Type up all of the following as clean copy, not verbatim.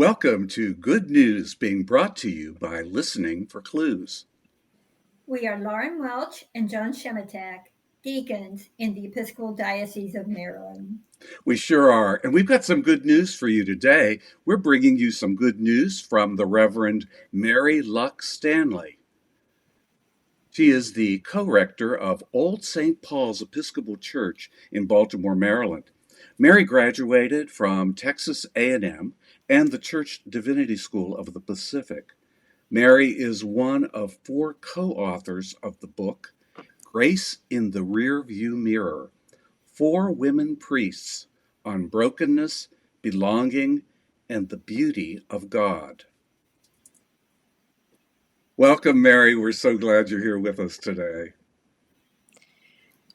Welcome to Good News being brought to you by Listening for Clues. We are Lauren Welch and John Shematak, deacons in the Episcopal Diocese of Maryland. We sure are. And we've got some good news for you today. We're bringing you some good news from the Reverend Mary Luck Stanley. She is the co-rector of Old St. Paul's Episcopal Church in Baltimore, Maryland. Mary graduated from Texas A&M and the Church Divinity School of the Pacific. Mary is one of 4 co-authors of the book, Grace in the Rearview Mirror, 4 Women Priests on Brokenness, Belonging, and the Beauty of God. Welcome, Mary. We're so glad you're here with us today.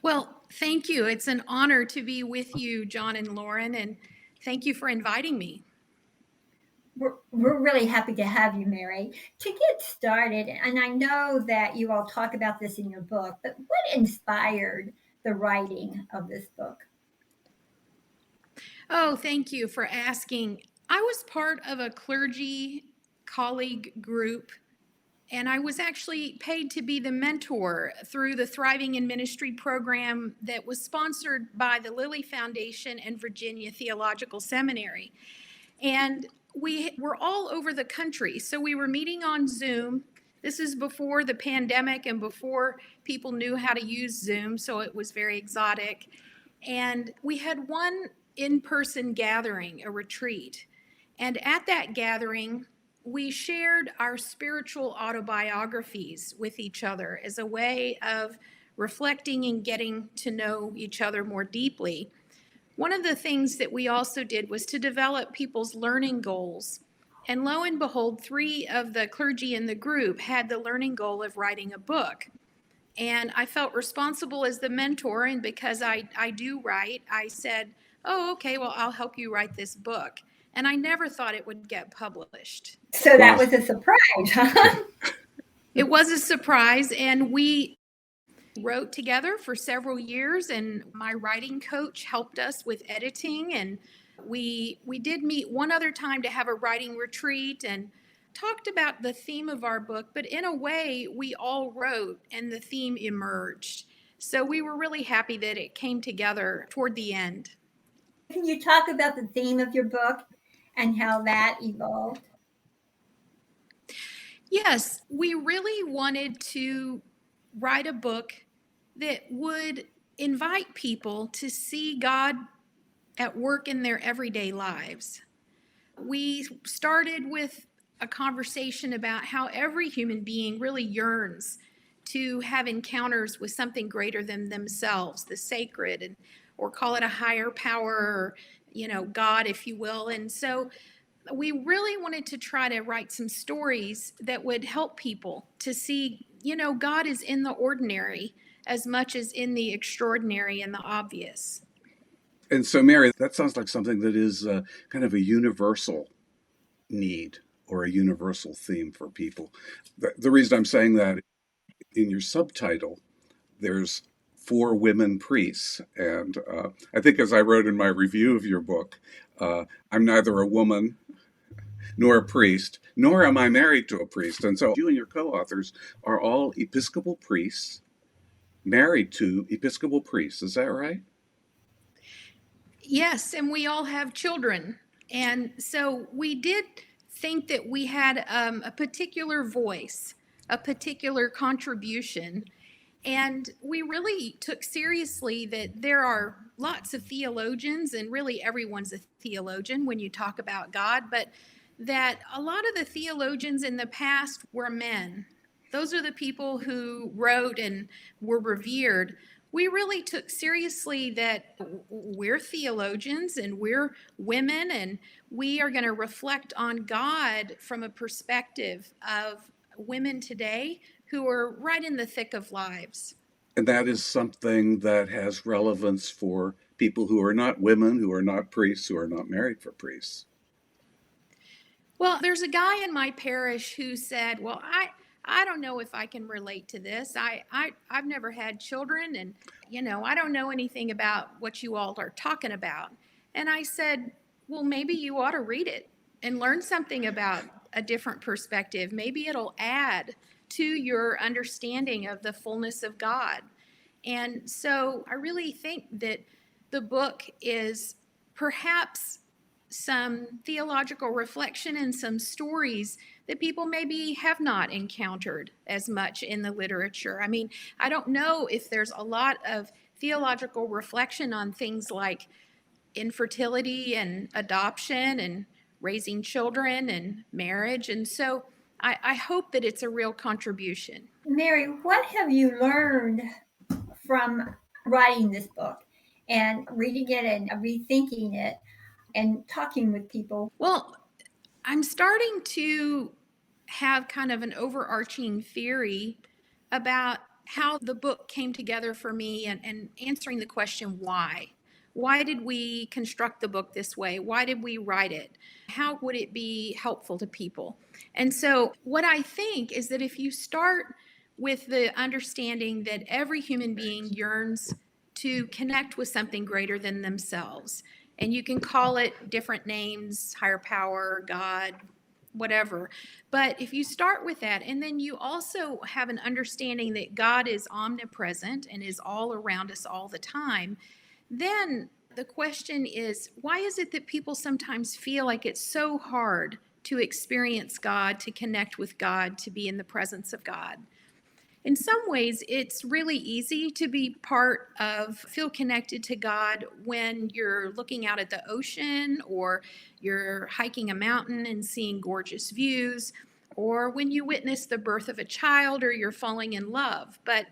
Well, thank you. It's an honor to be with you, John and Lauren, and thank you for inviting me. We're really happy to have you, Mary. To get started, and I know that you all talk about this in your book, but what inspired the writing of this book? Oh, thank you for asking. I was part of a clergy colleague group, and I was actually paid to be the mentor through the Thriving in Ministry program that was sponsored by the Lilly Foundation and Virginia Theological Seminary. And we were all over the country. So we were meeting on Zoom. This is before the pandemic and before people knew how to use Zoom, so it was very exotic. And we had one in-person gathering, a retreat. And at that gathering, we shared our spiritual autobiographies with each other as a way of reflecting and getting to know each other more deeply. One of the things that we also did was to develop people's learning goals. And lo and behold, 3 of the clergy in the group had the learning goal of writing a book. And I felt responsible as the mentor, and because I do write, I said, oh, okay, well, I'll help you write this book. And I never thought it would get published. So that was a surprise, huh? It was a surprise, and we wrote together for several years, and my writing coach helped us with editing, and we did meet one other time to have a writing retreat and talked about the theme of our book, but in a way we all wrote and the theme emerged. So we were really happy that it came together toward the end. Can you talk about the theme of your book and how that evolved? Yes, we really wanted to write a book that would invite people to see God at work in their everyday lives. We started with a conversation about how every human being really yearns to have encounters with something greater than themselves, the sacred, or call it a higher power, or, God, if you will. And so we really wanted to try to write some stories that would help people to see, God is in the ordinary as much as in the extraordinary and the obvious. And so, Mary, that sounds like something that is kind of a universal need or a universal theme for people. The reason I'm saying that, in your subtitle, there's 4 women priests. And I think, as I wrote in my review of your book, I'm neither a woman nor a priest, nor am I married to a priest. And so you and your co-authors are all Episcopal priests, married to Episcopal priests. Is that right? Yes, and we all have children. And so we did think that we had a particular voice, a particular contribution. And we really took seriously that there are lots of theologians, and really everyone's a theologian when you talk about God, but that a lot of the theologians in the past were men. Those are the people who wrote and were revered. We really took seriously that we're theologians and we're women, and we are going to reflect on God from a perspective of women today who are right in the thick of lives. And that is something that has relevance for people who are not women, who are not priests, who are not married for priests. Well, there's a guy in my parish who said, well, I don't know if I can relate to this. I've never had children, and, I don't know anything about what you all are talking about. And I said, well, maybe you ought to read it. and learn something about a different perspective. Maybe it'll add to your understanding of the fullness of God. And so I really think that the book is perhaps some theological reflection and some stories that people maybe have not encountered as much in the literature. I mean, I don't know if there's a lot of theological reflection on things like infertility and adoption and raising children and marriage. And so I hope that it's a real contribution. Mary, what have you learned from writing this book and reading it and rethinking it and talking with people? Well, I'm starting to have kind of an overarching theory about how the book came together for me and answering the question why. Why did we construct the book this way? Why did we write it? How would it be helpful to people? And so, what I think is that if you start with the understanding that every human being yearns to connect with something greater than themselves, and you can call it different names, higher power, God, whatever. But if you start with that, and then you also have an understanding that God is omnipresent and is all around us all the time, then the question is, why is it that people sometimes feel like it's so hard to experience God, to connect with God, to be in the presence of God? In some ways, it's really easy to be feel connected to God when you're looking out at the ocean, or you're hiking a mountain and seeing gorgeous views, or when you witness the birth of a child, or you're falling in love. But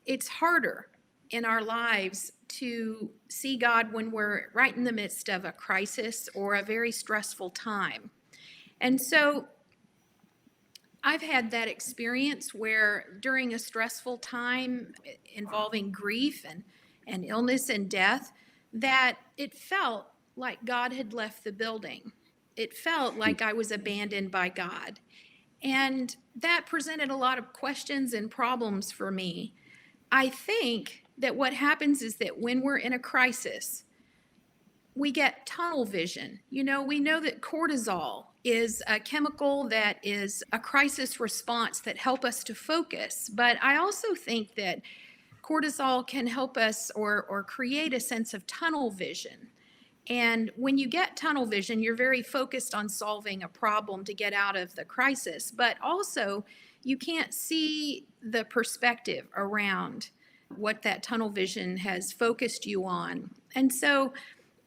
it's harder in our lives to see God when we're right in the midst of a crisis or a very stressful time. And so I've had that experience where during a stressful time involving grief and illness and death, that it felt like God had left the building. It felt like I was abandoned by God. And that presented a lot of questions and problems for me. I think that what happens is that when we're in a crisis, we get tunnel vision. We know that cortisol is a chemical that is a crisis response that help us to focus. But I also think that cortisol can help us or create a sense of tunnel vision. And when you get tunnel vision, you're very focused on solving a problem to get out of the crisis. But also, you can't see the perspective around what that tunnel vision has focused you on. And so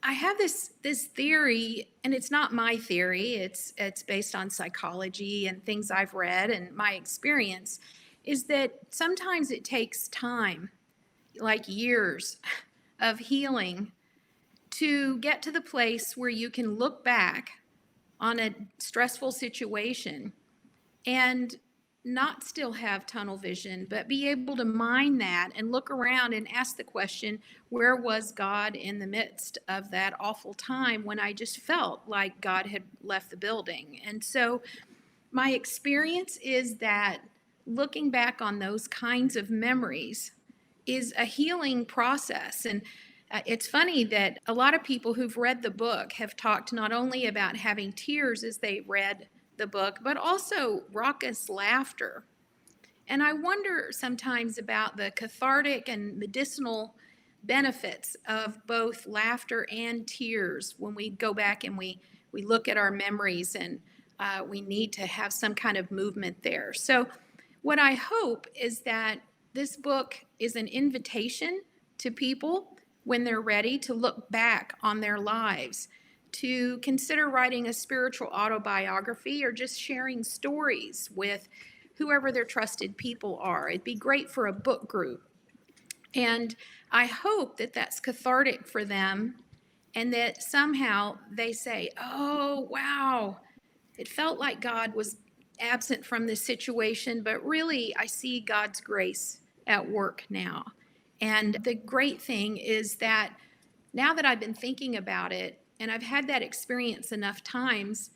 I have this theory, and it's not my theory. It's based on psychology and things I've read and my experience, is that sometimes it takes time, like years of healing, to get to the place where you can look back on a stressful situation and not still have tunnel vision, but be able to mine that and look around and ask the question, where was God in the midst of that awful time when I just felt like God had left the building? And so my experience is that looking back on those kinds of memories is a healing process. And it's funny that a lot of people who've read the book have talked not only about having tears as they read the book, but also raucous laughter. And I wonder sometimes about the cathartic and medicinal benefits of both laughter and tears when we go back and we look at our memories, and we need to have some kind of movement there. So what I hope is that this book is an invitation to people when they're ready to look back on their lives, to consider writing a spiritual autobiography or just sharing stories with whoever their trusted people are. It'd be great for a book group. And I hope that that's cathartic for them, and that somehow they say, oh, wow, it felt like God was absent from this situation, but really I see God's grace at work now. And the great thing is that now that I've been thinking about it, and I've had that experience enough times,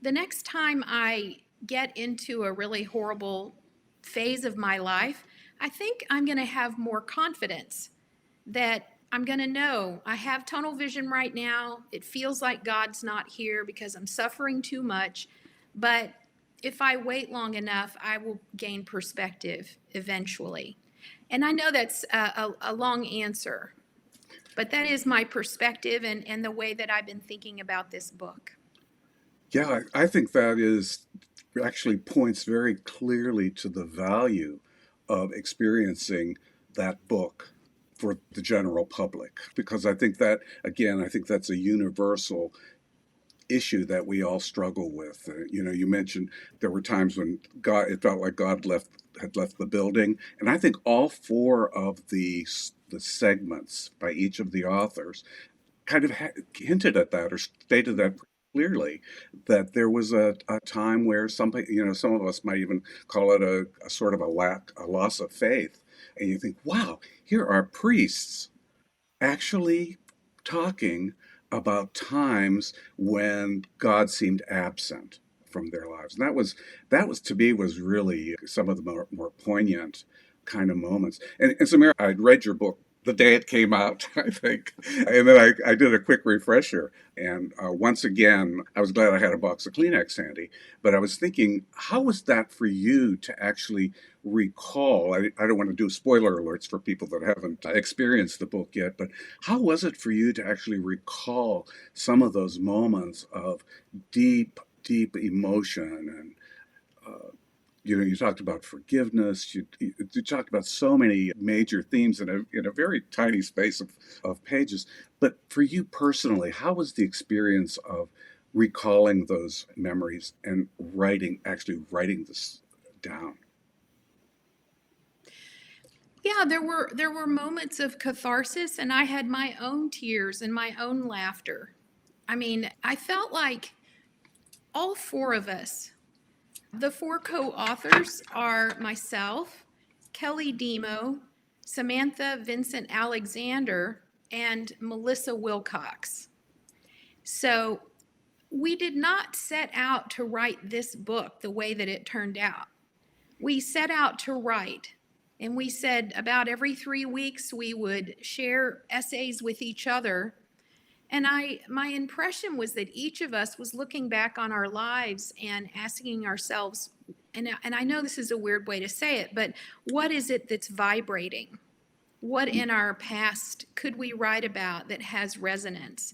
the next time I get into a really horrible phase of my life, I think I'm going to have more confidence that I'm going to know I have tunnel vision right now. It feels like God's not here because I'm suffering too much. But if I wait long enough, I will gain perspective eventually. And I know that's a long answer, but that is my perspective and the way that I've been thinking about this book. Yeah, I think that is actually points very clearly to the value of experiencing that book for the general public. Because I think that, again, I think that's a universal issue that we all struggle with. You mentioned there were times when it felt like God had left the building, and I think all four of the segments by each of the authors kind of hinted at that or stated that clearly, that there was a time where some of us might even call it a sort of a loss of faith, and you think, wow, here are priests actually talking about times when God seemed absent from their lives. And that was to me was really some of the more poignant kind of moments. And so, Mary, I'd read your book the day it came out, I think, and then I did a quick refresher. And once again, I was glad I had a box of Kleenex handy. But I was thinking, how was that for you to actually recall? I don't want to do spoiler alerts for people that haven't experienced the book yet, but how was it for you to actually recall some of those moments of deep, deep emotion? And you talked about forgiveness. You talked about so many major themes in a very tiny space of pages. But for you personally, how was the experience of recalling those memories and actually writing this down? Yeah, there were moments of catharsis, and I had my own tears and my own laughter. I mean, I felt like all four of us, the four co-authors are myself, Kelly Demo, Samantha Vincent Alexander, and Melissa Wilcox. So we did not set out to write this book the way that it turned out. We set out to write, and we said about every 3 weeks we would share essays with each other. And my impression was that each of us was looking back on our lives and asking ourselves, and I know this is a weird way to say it, but what is it that's vibrating? What in our past could we write about that has resonance?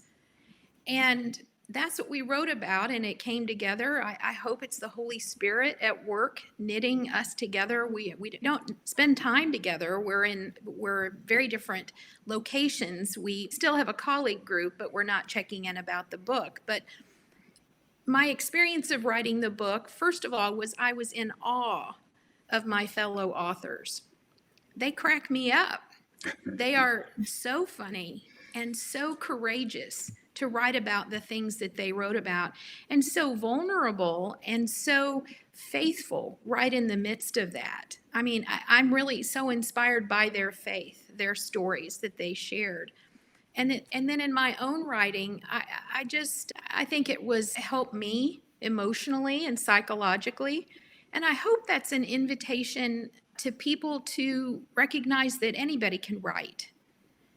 And that's what we wrote about, and it came together. I hope it's the Holy Spirit at work knitting us together. We don't spend time together. We're very different locations. We still have a colleague group, but we're not checking in about the book. But my experience of writing the book, first of all, was I was in awe of my fellow authors. They crack me up. They are so funny and so courageous to write about the things that they wrote about, and so vulnerable and so faithful right in the midst of that. I mean, I'm really so inspired by their faith, their stories that they shared. And then in my own writing, I think it was helped me emotionally and psychologically. And I hope that's an invitation to people to recognize that anybody can write.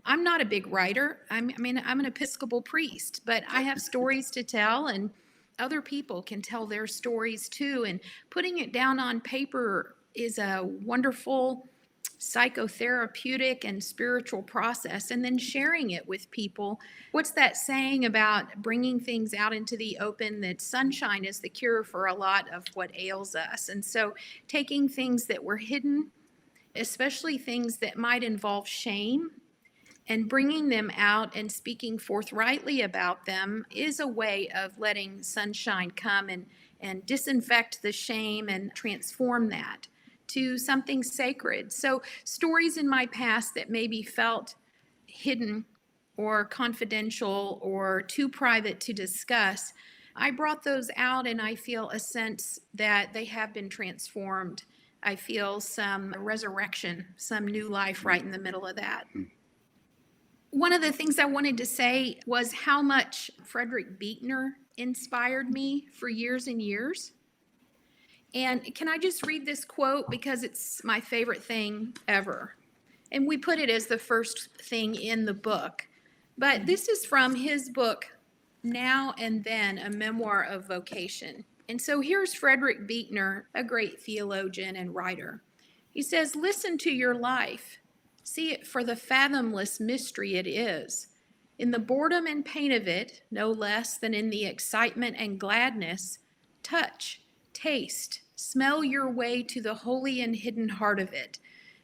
I'm not a big writer. I'm an Episcopal priest, but I have stories to tell, and other people can tell their stories too. And putting it down on paper is a wonderful psychotherapeutic and spiritual process, and then sharing it with people. What's that saying about bringing things out into the open, that sunshine is the cure for a lot of what ails us? And so taking things that were hidden, especially things that might involve shame, and bringing them out and speaking forthrightly about them is a way of letting sunshine come and disinfect the shame and transform that to something sacred. So stories in my past that maybe felt hidden or confidential or too private to discuss, I brought those out, and I feel a sense that they have been transformed. I feel some resurrection, some new life right in the middle of that. One of the things I wanted to say was how much Frederick Buechner inspired me for years and years. And can I just read this quote, because it's my favorite thing ever? And we put it as the first thing in the book. But this is from his book, Now and Then, a Memoir of Vocation. And so here's Frederick Buechner, a great theologian and writer. He says, listen to your life. See it for the fathomless mystery it is. In the boredom and pain of it, no less than in the excitement and gladness, touch, taste, smell your way to the holy and hidden heart of it.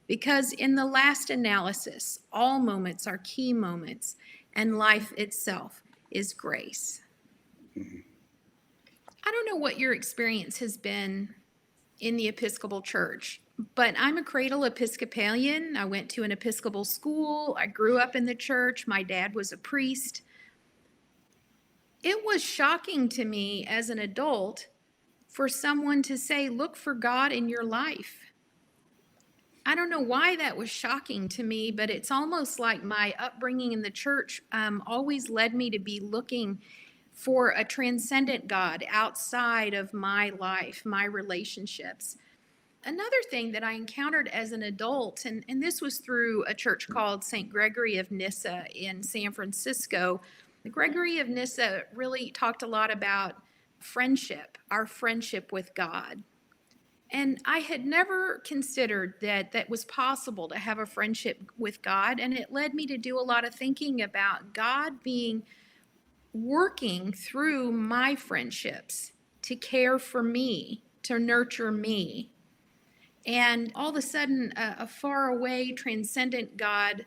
Because in the last analysis, all moments are key moments, and life itself is grace. I don't know what your experience has been in the Episcopal Church, but I'm a cradle Episcopalian. I went to an Episcopal school. I grew up in the church. My dad was a priest. It was shocking to me as an adult for someone to say, look for God in your life. I don't know why that was shocking to me, but it's almost like my upbringing in the church always led me to be looking for a transcendent God outside of my life, my relationships. Another thing that I encountered as an adult, and this was through a church called St. Gregory of Nyssa in San Francisco. Gregory of Nyssa really talked a lot about friendship, our friendship with God. And I had never considered that that was possible to have a friendship with God. And it led me to do a lot of thinking about God being working through my friendships to care for me, to nurture me. And all of a sudden, a far away, transcendent God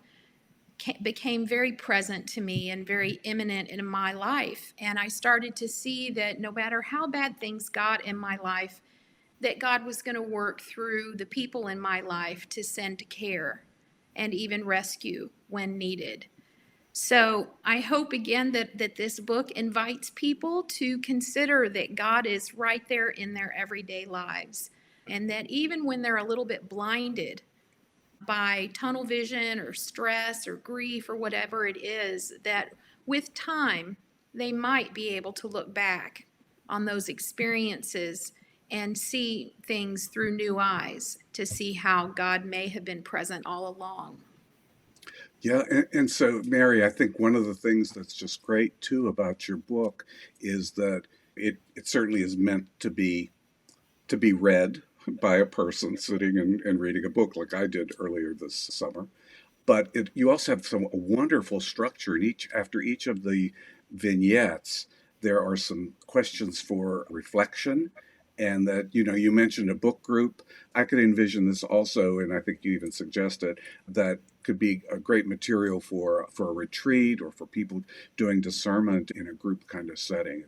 became very present to me and very imminent in my life. And I started to see that no matter how bad things got in my life, that God was going to work through the people in my life to send care and even rescue when needed. So I hope again that this book invites people to consider that God is right there in their everyday lives, and that even when they're a little bit blinded by tunnel vision or stress or grief or whatever it is, that with time they might be able to look back on those experiences and see things through new eyes, to see how God may have been present all along. Yeah, and so, Mary, I think one of the things that's just great too about your book is that it certainly is meant to be read by a person sitting and reading a book like I did earlier this summer. But you also have some wonderful structure in after each of the vignettes. There are some questions for reflection, and that you mentioned a book group. I could envision this also, and I think you even suggested that could be a great material for a retreat or for people doing discernment in a group kind of setting.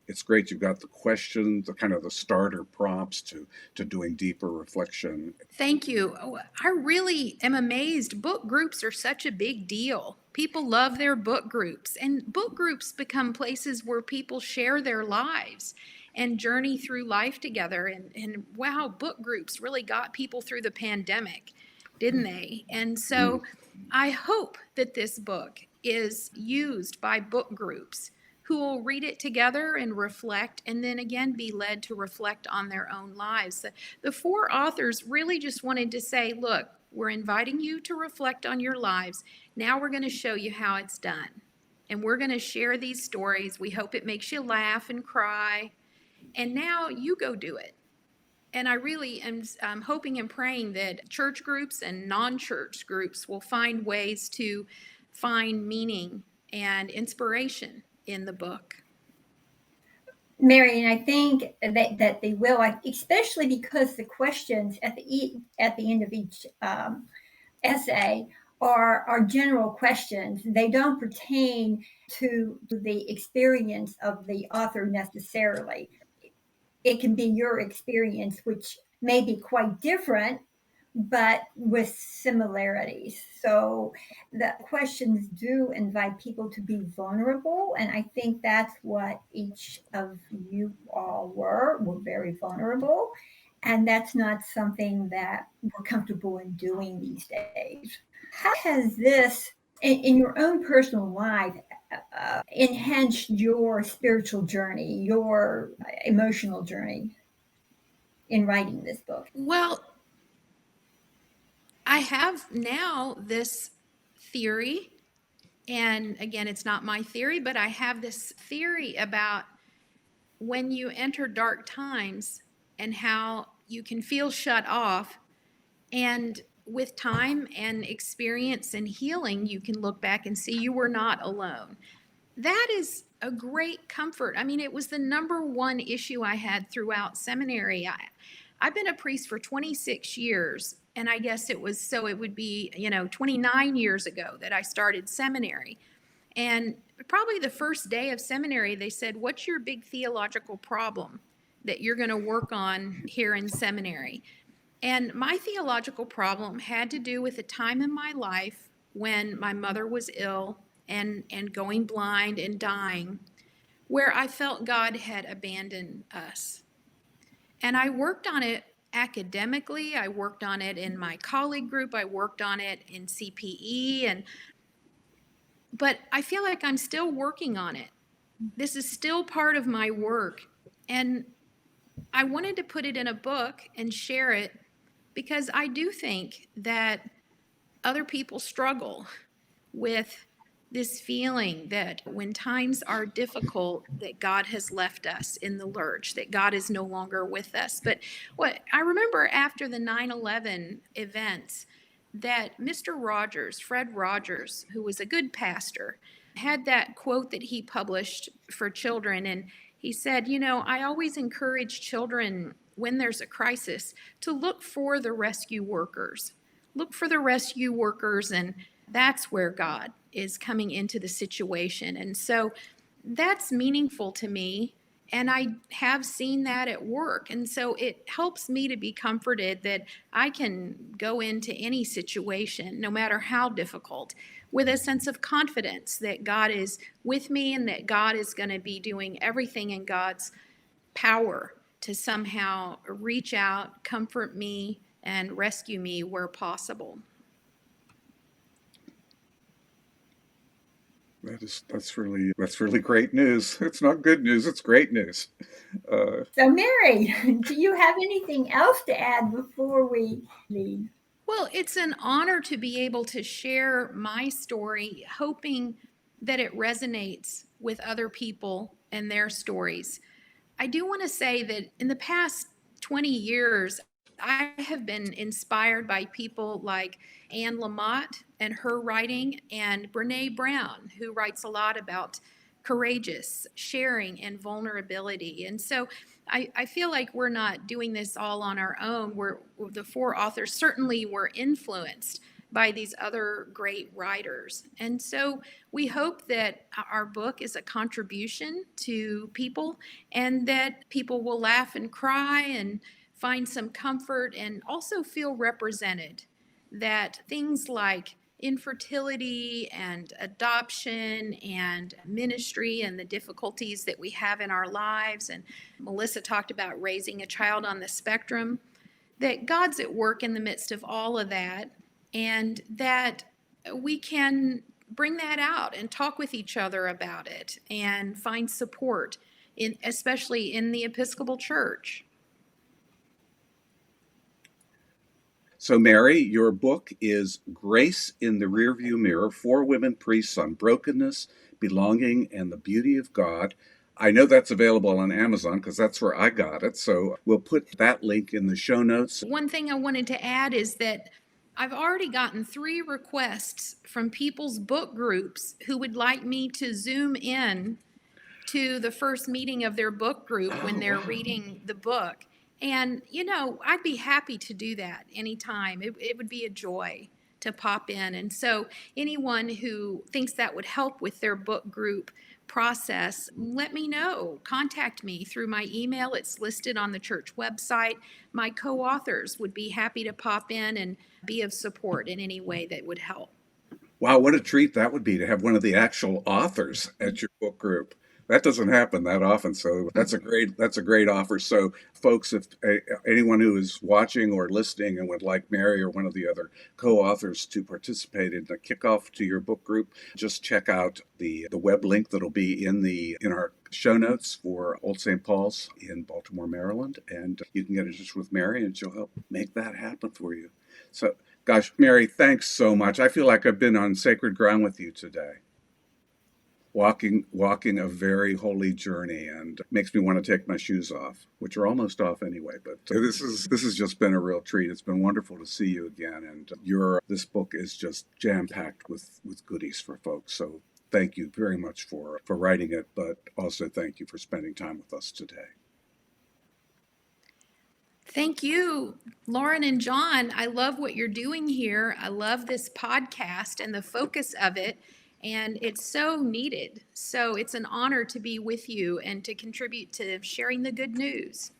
It's great. You've got the questions, the kind of the starter prompts to doing deeper reflection. Thank you. I really am amazed. Book groups are such a big deal. People love their book groups, and book groups become places where people share their lives and journey through life together. And wow, book groups really got people through the pandemic, didn't they? And so I hope that this book is used by book groups who will read it together and reflect, and then again be led to reflect on their own lives. The four authors really just wanted to say, look, we're inviting you to reflect on your lives. Now we're going to show you how it's done. And we're going to share these stories. We hope it makes you laugh and cry. And now you go do it. And I really am hoping and praying that church groups and non-church groups will find ways to find meaning and inspiration in the book. Mary, and I think that they will, especially because the questions at the end of each essay are general questions. They don't pertain to the experience of the author necessarily. It can be your experience, which may be quite different, but with similarities. So the questions do invite people to be vulnerable. And I think that's what each of you all were very vulnerable. And that's not something that we're comfortable in doing these days. How has this, in your own personal life, enhanced your spiritual journey, your emotional journey in writing this book? Well, I have now this theory, and again, it's not my theory, but I have this theory about when you enter dark times and how you can feel shut off. And with time and experience and healing, you can look back and see you were not alone. That is a great comfort. I mean, it was the number one issue I had throughout seminary. I've been a priest for 26 years, and I guess it would be, 29 years ago that I started seminary. And probably the first day of seminary, they said, "What's your big theological problem that you're going to work on here in seminary?" And my theological problem had to do with a time in my life when my mother was ill and going blind and dying, where I felt God had abandoned us. And I worked on it academically, I worked on it in my colleague group, I worked on it in CPE, but I feel like I'm still working on it. This is still part of my work. And I wanted to put it in a book and share it because I do think that other people struggle with this feeling that when times are difficult, that God has left us in the lurch, that God is no longer with us. But what I remember after the 9/11 events, that Mr. Rogers, Fred Rogers, who was a good pastor, had that quote that he published for children. And he said, I always encourage children when there's a crisis to look for the rescue workers. Look for the rescue workers, and that's where God is coming into the situation. And so that's meaningful to me. And I have seen that at work. And so it helps me to be comforted that I can go into any situation, no matter how difficult, with a sense of confidence that God is with me and that God is going to be doing everything in God's power to somehow reach out, comfort me, and rescue me where possible. That's really great news. It's not good news, it's great news. So, Mary, do you have anything else to add before we leave? Well, it's an honor to be able to share my story, hoping that it resonates with other people and their stories. I do want to say that in the past 20 years, I have been inspired by people like Anne Lamott and her writing, and Brene Brown, who writes a lot about courageous sharing and vulnerability. And so I feel like we're not doing this all on our own. The four authors certainly were influenced by these other great writers. And so we hope that our book is a contribution to people, and that people will laugh and cry and find some comfort and also feel represented. That things like infertility and adoption and ministry and the difficulties that we have in our lives, and Melissa talked about raising a child on the spectrum, that God's at work in the midst of all of that, and that we can bring that out and talk with each other about it and find support, especially in the Episcopal Church. So, Mary, your book is Grace in the Rearview Mirror, 4 Women Priests on Brokenness, Belonging, and the Beauty of God. I know that's available on Amazon because that's where I got it. So we'll put that link in the show notes. One thing I wanted to add is that I've already gotten 3 requests from people's book groups who would like me to Zoom in to the first meeting of their book group when they're reading the book. And, I'd be happy to do that anytime. It would be a joy to pop in. And so anyone who thinks that would help with their book group process, let me know. Contact me through my email. It's listed on the church website. My co-authors would be happy to pop in and be of support in any way that would help. Wow, what a treat that would be to have one of the actual authors at your book group. That doesn't happen that often, so that's a great offer. So, folks, if anyone who is watching or listening and would like Mary or one of the other co-authors to participate in the kickoff to your book group, just check out the web link that'll be in our Shownotes for Old St. Paul's in Baltimore, Maryland, and you can get in touch with Mary and she'll help make that happen for you. So, gosh, Mary, thanks so much. I feel like I've been on sacred ground with you today. Walking a very holy journey, and makes me want to take my shoes off, which are almost off anyway. But this has just been a real treat. It's been wonderful to see you again, and this book is just jam packed with goodies for folks. So thank you very much for writing it, but also thank you for spending time with us today. Thank you, Lauren and John. I love what you're doing here. I love this podcast and the focus of it. And it's so needed. So it's an honor to be with you and to contribute to sharing the good news.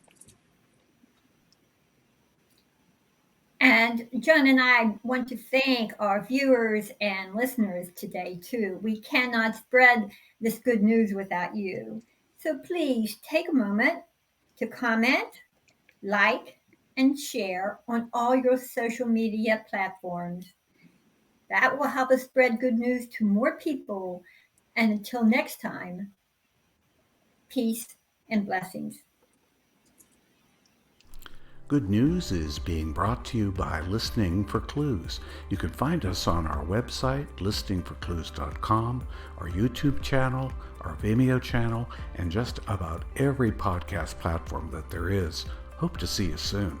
And John and I want to thank our viewers and listeners today, too. We cannot spread this good news without you. So please take a moment to comment, like, and share on all your social media platforms. That will help us spread good news to more people. And until next time, peace and blessings. Good News is being brought to you by Listening for Clues. You can find us on our website, listeningforclues.com, our YouTube channel, our Vimeo channel, and just about every podcast platform that there is. Hope to see you soon.